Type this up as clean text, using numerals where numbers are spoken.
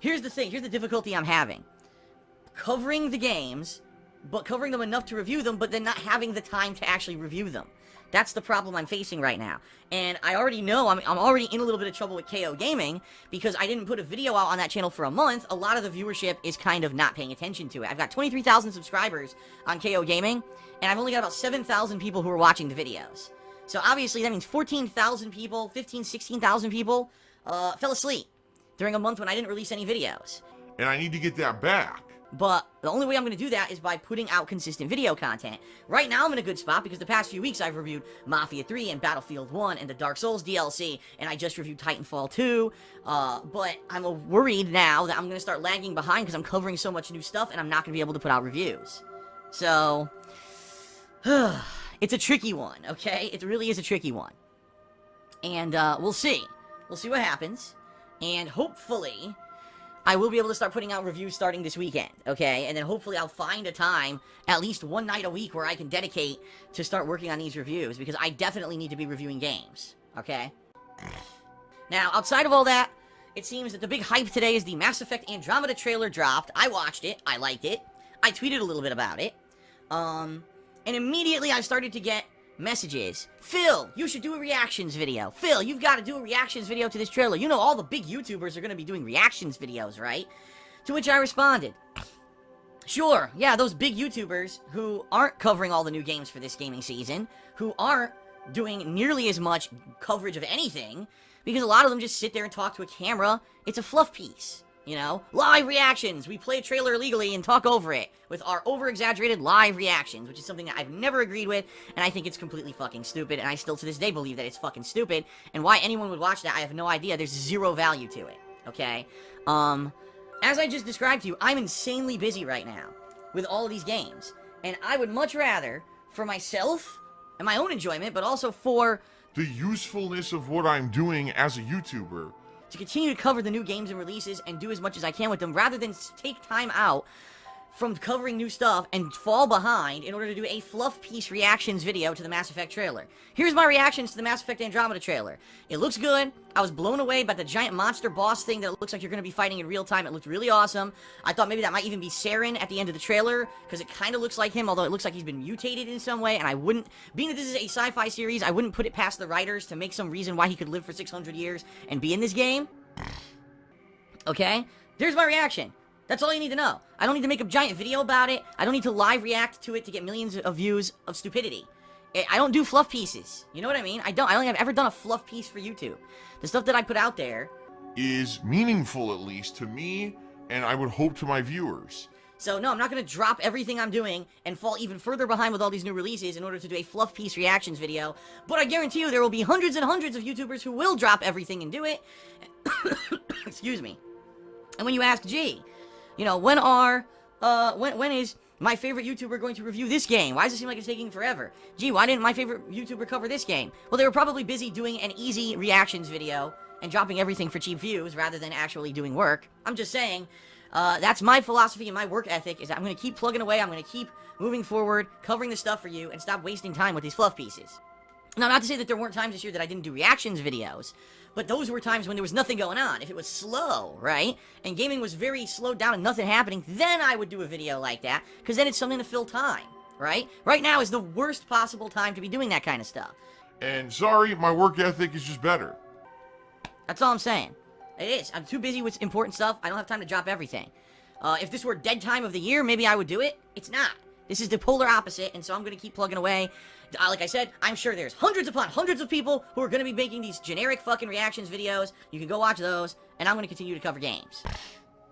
here's the thing, here's the difficulty I'm having. Covering the games, but covering them enough to review them, but then not having the time to actually review them. That's the problem I'm facing right now. And I already know I'm already in a little bit of trouble with KO Gaming, because I didn't put a video out on that channel for a month. A lot of the viewership is kind of not paying attention to it. I've got 23,000 subscribers on KO Gaming, and I've only got about 7,000 people who are watching the videos. So obviously that means 14,000 people, 16,000 people, fell asleep during a month when I didn't release any videos. And I need to get that back. But the only way I'm going to do that is by putting out consistent video content. Right now I'm in a good spot because the past few weeks I've reviewed Mafia 3 and Battlefield 1 and the Dark Souls DLC, and I just reviewed Titanfall 2, but I'm worried now that I'm going to start lagging behind because I'm covering so much new stuff and I'm not going to be able to put out reviews. So, it's a tricky one, okay? It really is a tricky one. And we'll see. We'll see what happens, and hopefully I will be able to start putting out reviews starting this weekend, okay? And then hopefully I'll find a time, at least one night a week, where I can dedicate to start working on these reviews, because I definitely need to be reviewing games, okay? Now, outside of all that, it seems that the big hype today is the Mass Effect Andromeda trailer dropped. I watched it. I liked it. I tweeted a little bit about it. And immediately I started to get messages. Phil, you should do a reactions video. Phil, you've got to do a reactions video to this trailer. You know all the big YouTubers are going to be doing reactions videos, right? To which I responded, sure, yeah, those big YouTubers who aren't covering all the new games for this gaming season, who aren't doing nearly as much coverage of anything, because a lot of them just sit there and talk to a camera. It's a fluff piece. You know, live reactions. We play a trailer illegally and talk over it with our over-exaggerated live reactions, which is something that I've never agreed with, and I think it's completely fucking stupid, and I still to this day believe that it's fucking stupid, and why anyone would watch that, I have no idea. There's zero value to it, okay? As I just described to you, I'm insanely busy right now with all of these games, and I would much rather, for myself and my own enjoyment, but also for the usefulness of what I'm doing as a YouTuber, to continue to cover the new games and releases and do as much as I can with them, rather than take time out from covering new stuff and fall behind in order to do a fluff piece reactions video to the Mass Effect trailer. Here's my reactions to the Mass Effect Andromeda trailer. It looks good. I was blown away by the giant monster boss thing that it looks like you're going to be fighting in real time. It looked really awesome. I thought maybe that might even be Saren at the end of the trailer, because it kind of looks like him, although it looks like he's been mutated in some way, and I wouldn't, being that this is a sci-fi series, I wouldn't put it past the writers to make some reason why he could live for 600 years and be in this game. Okay? There's my reaction. That's all you need to know. I don't need to make a giant video about it. I don't need to live react to it to get millions of views of stupidity. I don't do fluff pieces. You know what I mean? I don't think I've ever done a fluff piece for YouTube. The stuff that I put out there is meaningful, at least to me, and I would hope to my viewers. So no, I'm not going to drop everything I'm doing and fall even further behind with all these new releases in order to do a fluff piece reactions video. But I guarantee you there will be hundreds and hundreds of YouTubers who will drop everything and do it. Excuse me. And when you ask, gee, you know, when is my favorite YouTuber going to review this game? Why does it seem like it's taking forever? Gee, why didn't my favorite YouTuber cover this game? Well, they were probably busy doing an easy reactions video and dropping everything for cheap views rather than actually doing work. I'm just saying, that's my philosophy and my work ethic, is that I'm going to keep plugging away, I'm going to keep moving forward, covering the stuff for you, and stop wasting time with these fluff pieces. Now, not to say that there weren't times this year that I didn't do reactions videos, but those were times when there was nothing going on. If it was slow, right, and gaming was very slowed down and nothing happening, then I would do a video like that, because then it's something to fill time, right? Right now is the worst possible time to be doing that kind of stuff. And sorry, my work ethic is just better. That's all I'm saying. It is. I'm too busy with important stuff. I don't have time to drop everything. If this were dead time of the year, maybe I would do it. It's not. This is the polar opposite, and so I'm going to keep plugging away. Like I said, I'm sure there's hundreds upon hundreds of people who are going to be making these generic fucking reactions videos. You can go watch those, and I'm going to continue to cover games.